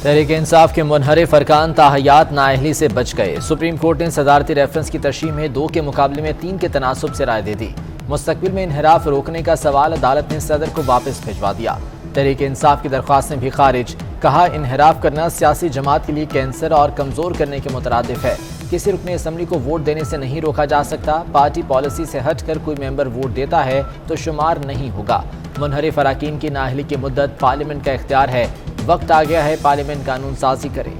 तहरीक इंसाफ के मुनहरिफ अरकान ताहयात नाअहली से बच गए। सुप्रीम कोर्ट ने सदारती रेफरेंस की तरशीह में 2 के मुकाबले में 3 के तनासुब से राय दे दी। मुस्तकबिल में इनहराफ रोकने का सवाल अदालत ने सदर को वापस भिजवा दिया। तहरीक इंसाफ की दरख्वास्तें भी खारिज। कहा, इनहराफ करना सियासी जमात के लिए कैंसर और कमजोर करने के मुतरादिफ है। किसी रुकने असम्बली को वोट देने से नहीं रोका जा सकता। पार्टी पॉलिसी से हटकर कोई मेंबर वोट देता है तो शुमार नहीं होगा। मुनहरिफ अराकीन की नाअहली की मुद्दत पार्लियामेंट का इख्तियार है। वक्त आ गया है पार्लियामेंट कानून साजी करे।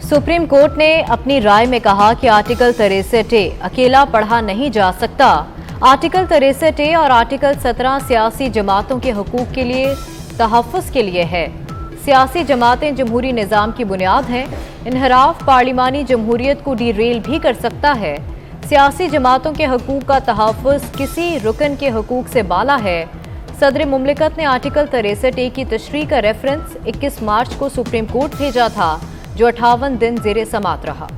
सुप्रीम कोर्ट ने अपनी राय में कहा कि आर्टिकल 63A अकेला पढ़ा नहीं जा सकता। आर्टिकल 63A और आर्टिकल 17 सियासी जमातों के हुकूक के लिए तहफ़्फ़ुज़ के लिए है। सियासी जमातें जमहूरी निज़ाम की बुनियाद हैं। इनहराफ पार्लिमानी जमहूरियत को डीरेल भी कर सकता है। सियासी जमातों के हुकूक का तहफ़्फ़ुज़ किसी रुकन के हुकूक से बाला है। सदर मुमलिकत ने आर्टिकल 63A की तशरीह का रेफरेंस 21 मार्च को सुप्रीम कोर्ट भेजा था, जो 58 दिन ज़ेरे समात रहा।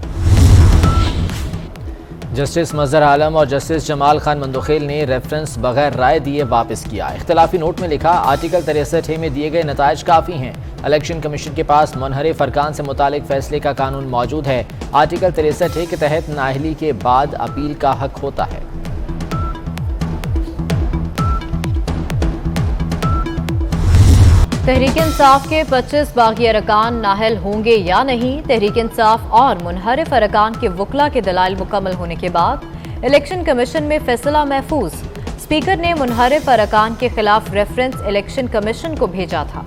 जस्टिस मजहर आलम और जस्टिस जमाल खान मंदोखेल ने रेफरेंस बगैर राय दिए वापस किया। इख्तिलाफी नोट में लिखा, आर्टिकल 63A में दिए गए नताइज काफ़ी हैं। इलेक्शन कमीशन के पास मुनहरिफ अरकान से मुतालिक फैसले का कानून मौजूद है। आर्टिकल 63A के तहत नाअहली के बाद अपील का हक होता है। तहरीक इंसाफ के 25 बागी अरकान नाअहल होंगे या नहीं। तहरीक इंसाफ और मुनहरिफ अरकान के वकला के दलाइल मुकम्मल होने के बाद इलेक्शन कमीशन में फैसला महफूज। स्पीकर ने मुनहरिफ अरकान के खिलाफ रेफरेंस इलेक्शन कमीशन को भेजा था।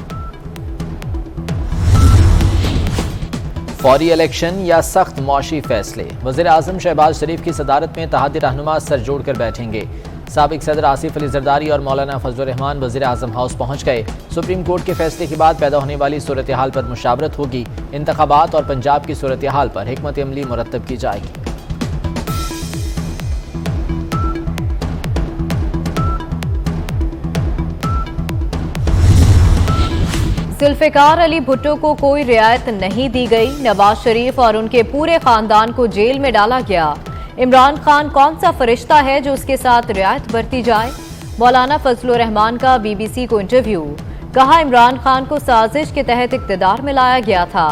फौरी इलेक्शन या सख्त मौशी फैसले। वज़ीर आज़म शहबाज शरीफ की सदारत में इत्तेहादी रहनुमा सर जोड़कर बैठेंगे। साबिक सदर आसिफ अली जरदारी और मौलाना फजलुर रहमान वज़ीर आज़म हाउस पहुँच गए। सुप्रीम कोर्ट के फैसले के बाद पैदा होने वाली सूरत हाल पर मुशावरत होगी। इंतखाबात और पंजाब की सूरत हाल पर हिकमत अमली मुरतब की जाएगी। जुल्फ़िकार अली भुट्टो को कोई रियायत नहीं दी गई। नवाज शरीफ और उनके पूरे खानदान को जेल में डाला गया। इमरान खान कौन सा फरिश्ता है जो उसके साथ रियायत बरती जाए। मौलाना फजलुर रहमान का BBC को इंटरव्यू। कहा, इमरान खान को साजिश के तहत इक़्तिदार में लाया गया था।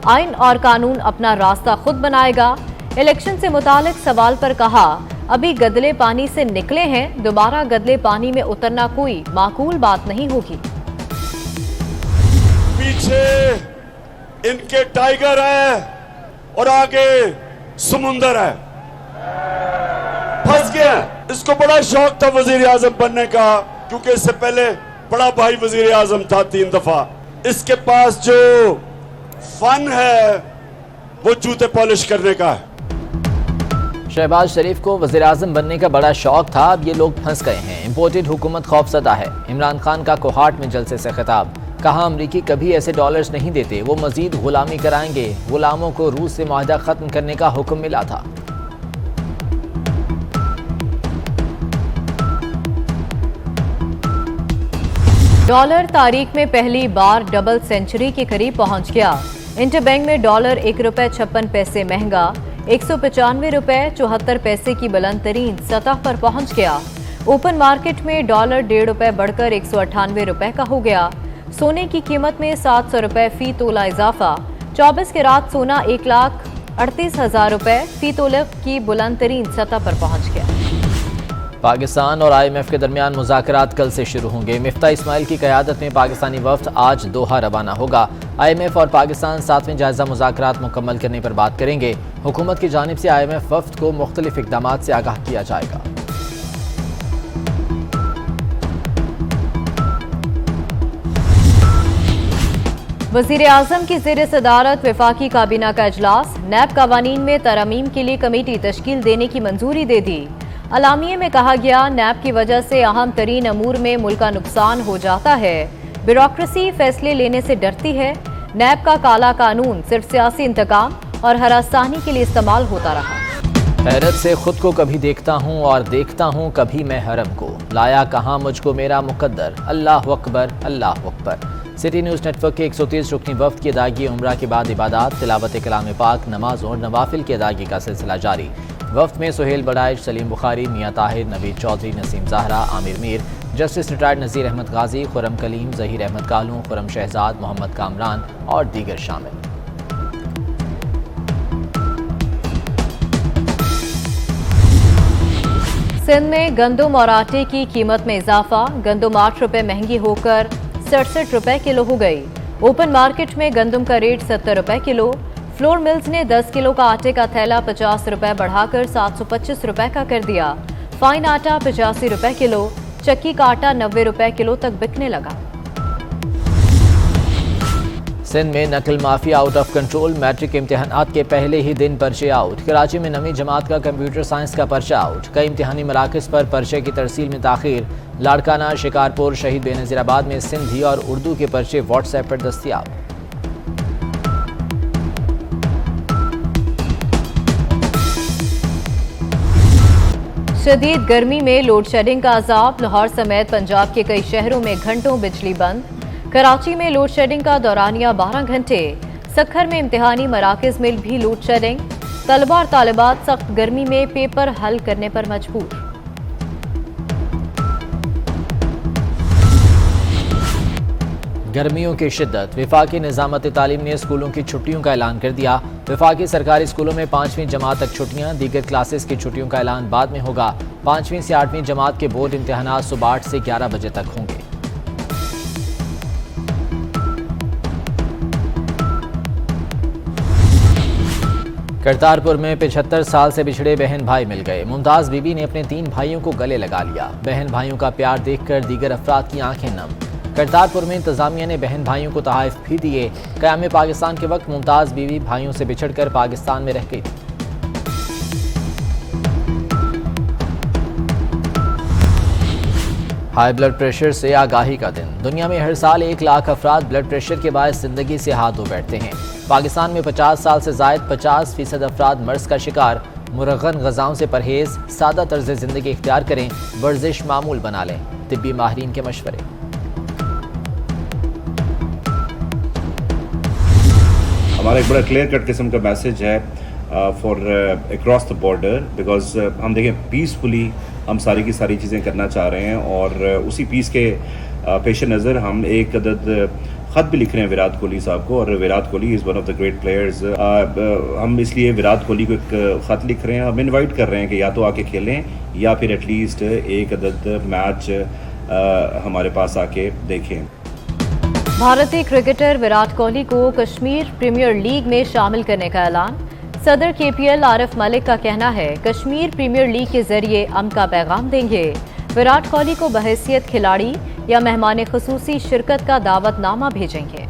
आइन और कानून अपना रास्ता खुद बनाएगा। इलेक्शन से मुतालिक सवाल पर कहा, अभी गदले पानी से निकले हैं, दोबारा गदले पानी में उतरना कोई माकूल बात नहीं होगी। पीछे इनके टाइगर है और आगे समुंदर है। फंस गया। इसको बड़ा शौक था वजीर आजम बनने का, क्योंकि इससे पहले बड़ा भाई वजीर आजम था 3 दफा। इसके पास जो फन है वो जूते पॉलिश करने का है। शहबाज शरीफ को वज़ीर आज़म बनने का बड़ा शौक था, अब ये लोग फंस गए हैं। इम्पोर्टेड हुकूमत खौफजदा है। इमरान खान का कोहाट में जलसे से खिताब। कहा, अमरीकी कभी ऐसे डॉलर्स नहीं देते, वो मजीद गुलामी कराएंगे। गुलामों को रूस से मुआहदा खत्म करने का हुक्म मिला था। डॉलर तारीख में पहली बार डबल सेंचुरी के करीब पहुंच गया। इंटरबैंक में डॉलर ₹1.56 महंगा 195 रुपए 74 पैसे की बुलंद तरीन सतह पर पहुंच गया। ओपन मार्केट में डॉलर ₹1.5 बढ़कर 198 रुपए का हो गया। सोने की कीमत में 700 रुपए फी तोला इजाफा। 24 कैरात सोना 1,38,000 रुपए फी तोला की बुलंद तरीन सतह पर पहुंच गया। पाकिस्तान और IMF के दरमियान मुज़ाकरात कल से शुरू होंगे। मिफ्ता इस्माइल की क़यादत में पाकिस्तानी वफ़द आज दोहा रवाना होगा। IMF और पाकिस्तान 7वें जायज़ा मुज़ाकरात मुकम्मल करने पर बात करेंगे। हुकूमत की जानिब से IMF वफ़द को मुख्तलिफ इक़दामात से आगाह किया जाएगा। वज़ीर आज़म की ज़ेर सदारत वफाकी काबीना का इजलास। नैब कवानीन में तरमीम के लिए कमेटी तश्कील देने की मंजूरी दे दी। अलामिये में कहा गया, नैब की वजह से अहम तरीन अमूर में मुल्क का नुकसान हो जाता है। ब्यूरोक्रेसी फैसले लेने से डरती है। नैब का काला कानून सिर्फ सियासी इंतकाम और हरासानी के लिए इस्तेमाल होता रहा। हैरत से खुद को कभी देखता हूँ और देखता हूँ कभी मैं हरम को। लाया कहाँ मुझको मेरा मुकद्दर। अल्लाह अकबर अल्लाह अकबर। सिटी न्यूज़ नेटवर्क के 130 रुकनी वफ्द की अदायगी उम्रा के बाद इबादत, तिलावत कलाम पाक, नमाज और नवाफिल की अदायगी का सिलसिला जारी। वफ्द में सुहेल बड़ाइश, सलीम बुखारी, मियाँ ताहिर, नवीद चौधरी, नसीम ज़हरा, आमिर मीर, जस्टिस रिटायर्ड नज़ीर अहमद गाजी, खुरम कलीम, ज़हीर अहमद कालू, खुरम शहजाद, मोहम्मद कामरान और दीगर शामिल। सिंध में गंदम और आटे की कीमत में इजाफा, गंदम 8 रुपए महंगी होकर 67 रुपए किलो हो गई। ओपन मार्केट में गंदम का रेट 70 रुपए किलो। फ्लोर मिल्स ने 10 किलो का आटे का थैला 50 रुपए बढ़ाकर 725 रुपए का कर दिया। फाइन आटा 85 रुपए किलो, चक्की का आटा 90 रुपए किलो तक बिकने लगा। सिंध में नकल mafia out of control, matric इम्तिहानात के पहले ही दिन पर्चे आउट। कराची में 9वीं जमात का कंप्यूटर साइंस का पर्चा आउट। कई इम्तिहानी मराकज़ पर पर्चे की तरसील में ताखीर। लाड़काना, शिकारपुर, शहीद बेनज़ीराबाद में सिंधी और उर्दू के पर्चे व्हाट्सएप पर दस्तियाब। शदीद गर्मी में लोड शेडिंग का अजाब, लाहौर समेत पंजाब के कई शहरों में घंटों बिजली बंद। कराची में लोड शेडिंग का दौरानिया 12 घंटे। सक्खर में इम्तिहानी मराकज़ में भी लोड शेडिंग। तलबा और तालिबात सख्त गर्मी में पेपर हल करने पर मजबूर। गर्मियों की शिद्दत, वफाकी निज़ामत तालीम ने स्कूलों की छुट्टियों का ऐलान कर दिया। वफाकी सरकारी स्कूलों में 5वीं जमात तक छुट्टियां, दीगर क्लासेस की छुट्टियों का ऐलान बाद में होगा। 5वीं से 8वीं जमात के बोर्ड इम्तिहानात सुबह 8 से 11 बजे तक होंगे। करतारपुर में 75 साल से बिछड़े बहन भाई मिल गए। मुमताज़ बीबी ने अपने 3 भाइयों को गले लगा लिया। बहन भाइयों का प्यार देखकर दीगर अफराद की आंखें नम। करतारपुर में इंतजामिया ने बहन भाइयों को तोहफ़े भी दिए। क़याम पाकिस्तान के वक्त मुमताज़ बीबी भाइयों से बिछड़कर पाकिस्तान में रह गई थी। हाई ब्लड प्रेशर से आगाही का दिन। दुनिया में हर साल 1 लाख अफराद ब्लड प्रेशर के बायस जिंदगी से हाथ धो बैठते हैं। पाकिस्तान में 50 साल से जायद 50% अफराद मर्ज का शिकार। मुरगन ग़ज़ाओं से परहेज, सादा तर्ज ज़िंदगी इख्तियार करें, वर्जिश मामूल बना लें। तिब्बी माहिरीन के मशवरे। हमारा एक बड़ा क्लियर कट किस्म का मैसेज है for across the border, because हम देखें पीसफुली हम सारी की सारी चीज़ें करना चाह रहे हैं और उसी पीस के पेश नज़र हम एक अदद ख़त भी लिख रहे हैं विराट कोहली साहब को। और Virat Kohli is one of the great players. हम इसलिए विराट कोहली को एक ख़त लिख रहे हैं, हम इनवाइट कर रहे हैं कि या तो आके खेलें या फिर एटलीस्ट एक अदद मैच हमारे पास आके देखें। भारतीय क्रिकेटर विराट कोहली को कश्मीर प्रीमियर लीग में शामिल करने का ऐलान। सदर KPL आरिफ मलिक का कहना है कश्मीर प्रीमियर लीग के जरिए अमन का पैगाम देंगे। विराट कोहली को बहैसियत खिलाड़ी या मेहमान खुसूसी शिरकत का दावतनामा भेजेंगे।